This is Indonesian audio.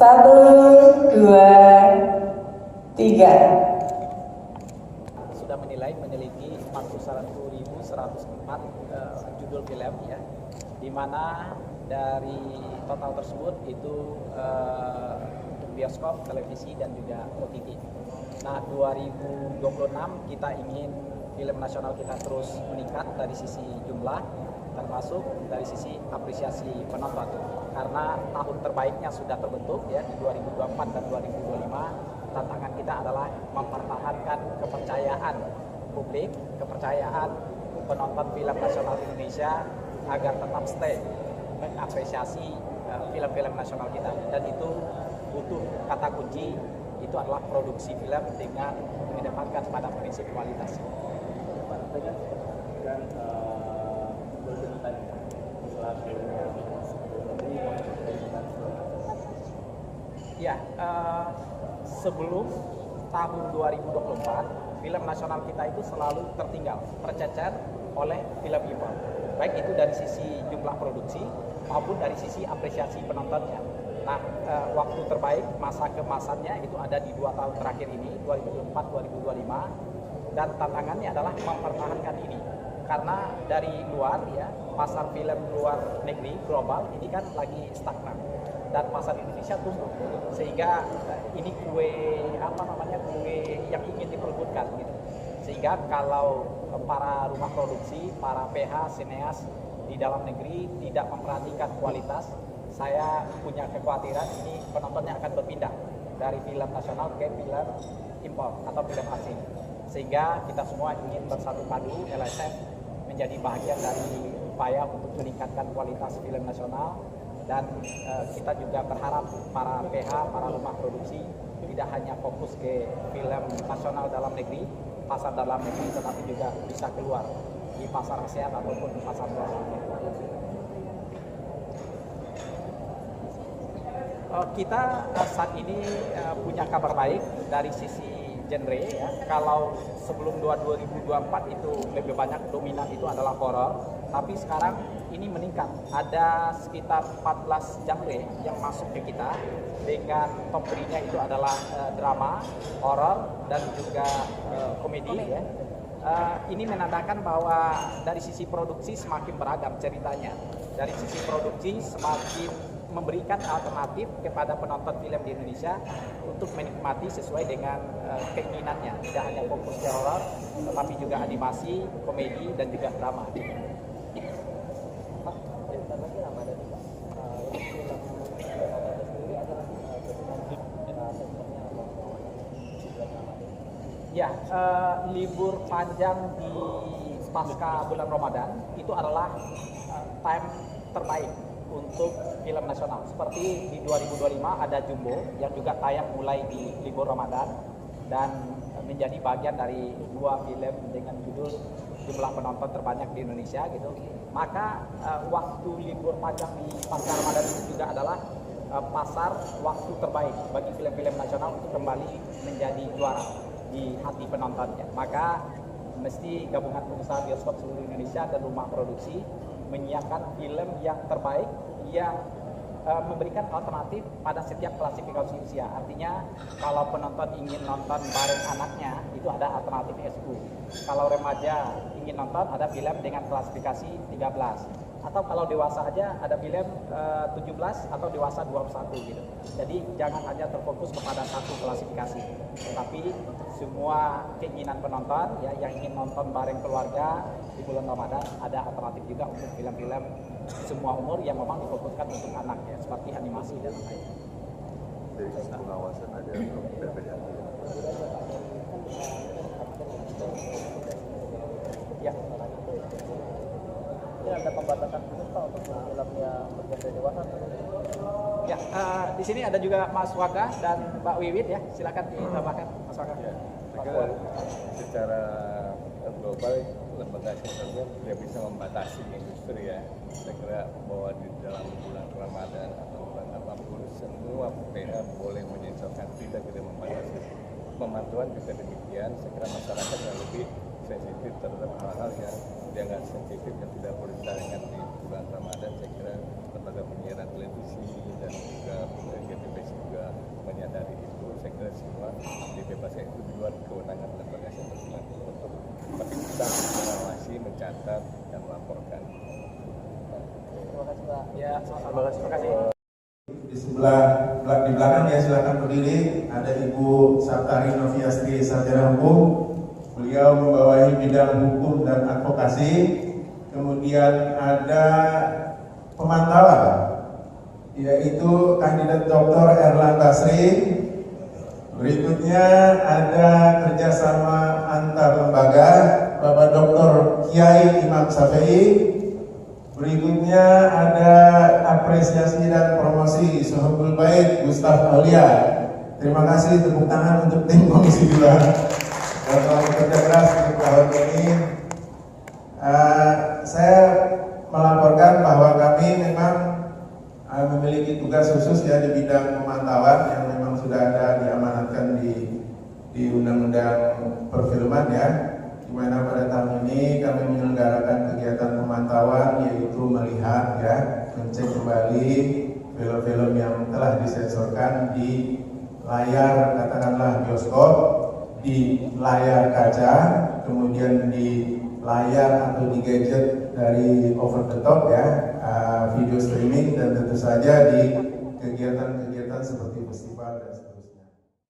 Satu, dua, tiga. Sudah meneliti 41.104 judul film ya, di mana dari total tersebut itu bioskop, televisi dan juga OTT. Nah, 2026 kita ingin film nasional kita terus meningkat dari sisi jumlah, termasuk dari sisi apresiasi penonton. Karena tahun terbaiknya sudah terbentuk ya di 2024 dan 2025. Tantangan kita adalah mempertahankan kepercayaan publik, kepercayaan penonton film nasional Indonesia agar tetap stay mengapresiasi film-film nasional kita. Dan itu butuh kata kunci, itu adalah produksi film dengan mengedepankan pada prinsip kualitas. Ya, sebelum tahun 2024, film nasional kita itu selalu tertinggal, tercecer oleh film impor. Baik itu dari sisi jumlah produksi maupun dari sisi apresiasi penontonnya. Nah, waktu terbaik masa kemasannya itu ada di 2 tahun terakhir ini, 2024-2025, dan tantangannya adalah mempertahankan ini. Karena dari luar ya, pasar film luar negeri global ini kan lagi stagnan dan pasar Indonesia tumbuh, sehingga ini kue yang ingin diperebutkan gitu. Sehingga kalau para rumah produksi, para PH, sineas di dalam negeri tidak memperhatikan kualitas, saya punya kekhawatiran ini penontonnya akan berpindah dari film nasional ke film impor atau film asing. Sehingga kita semua ingin bersatu padu, LSF menjadi bagian dari upaya untuk meningkatkan kualitas film nasional. Dan kita juga berharap para PH, para rumah produksi tidak hanya fokus ke film nasional dalam negeri, pasar dalam negeri, tetapi juga bisa keluar di pasar ASEAN ataupun di pasar luar. Kita saat ini punya kabar baik dari sisi genre ya. Kalau sebelum 2024 itu lebih banyak dominan itu adalah horor, tapi sekarang ini meningkat. Ada sekitar 14 genre yang masuk ke kita dengan top 3-nya itu adalah drama, horor dan juga komedi ya. Ini menandakan bahwa dari sisi produksi semakin beragam ceritanya. Dari sisi produksi semakin memberikan alternatif kepada penonton film di Indonesia untuk menikmati sesuai dengan keinginannya. Tidak hanya fokus ke horor, tetapi juga animasi, komedi, dan juga drama. Ya, libur panjang di pasca bulan Ramadan itu adalah time terbaik untuk film nasional. Seperti di 2025 ada Jumbo yang juga tayang mulai di libur Ramadan dan menjadi bagian dari 2 film dengan judul jumlah penonton terbanyak di Indonesia gitu. Maka waktu libur panjang di pasca Ramadan itu juga adalah pasar waktu terbaik bagi film-film nasional untuk kembali menjadi juara di hati penontonnya. Maka mesti gabungan pengusaha bioskop seluruh Indonesia dan rumah produksi menyiapkan film yang terbaik yang memberikan alternatif pada setiap klasifikasi usia. Artinya kalau penonton ingin nonton bareng anaknya itu ada alternatif SU. Kalau remaja ingin nonton ada film dengan klasifikasi 13. Atau kalau dewasa aja ada film 17 atau dewasa 21 gitu. Jadi jangan hanya terfokus kepada satu klasifikasi, tetapi semua keinginan penonton ya yang ingin nonton bareng keluarga di bulan Ramadan ada alternatif juga untuk film-film semua umur yang memang difokuskan untuk anak ya, seperti animasi dan lain-lain. Dari sisi pengawasan ada perbedaan. Ya. Ini ada pembatasan khusus Pak untuk film yang bergenre dewasa? Ya, di sini ada juga Mas Waka dan Mbak Wiwit ya. Silakan ditambahkan Mas Waka. Ya, saya kira secara global lembaga sensornya tidak bisa membatasi industri ya. Saya kira bahwa di dalam bulan Ramadan atau bulan apapun semua PH boleh menyensorkan, tidak membatasi. Pemantauan juga demikian. Saya kira masyarakat yang lebih sensitif terhadap hal-hal yang jangan sensitif yang tidak boleh ditayangkan di bulan Ramadan. Saya kira lembaga penyiaran televisi dan juga GTV juga kewenangan lembaga seterusnya. Tapi kita mengawasi, mencatat, dan melaporkan. Terima kasih Pak. Ya, terima kasih. Di sebelah di belakang ya, silakan berdiri. Ada Ibu Saptari Noviastri Sarjana Hukum. Beliau membawahi bidang hukum dan advokasi. Kemudian ada pemantauan, yaitu kandidat Dr. Erlang Basri. Berikutnya ada kerjasama antar lembaga, Bapak Dr. Kiai Imam Syafi'i. Berikutnya ada apresiasi dan promosi Sohibul Bait Gustaf Aulia. Terima kasih, tepuk tangan untuk tim Komisi 2 yang telah bekerja keras di tahun ini. Saya melaporkan bahwa kami memang memiliki tugas khusus ya di bidang pemantauan yang memang sudah ada diamanatkan di Undang-Undang Perfilman ya, di mana pada tahun ini kami menyelenggarakan kegiatan pemantauan, yaitu melihat ya, mencek kembali film-film yang telah disensorkan di layar katakanlah bioskop, di layar kaca, kemudian di layar atau di gadget dari over the top ya, video streaming, dan tentu saja di kegiatan-kegiatan seperti festival.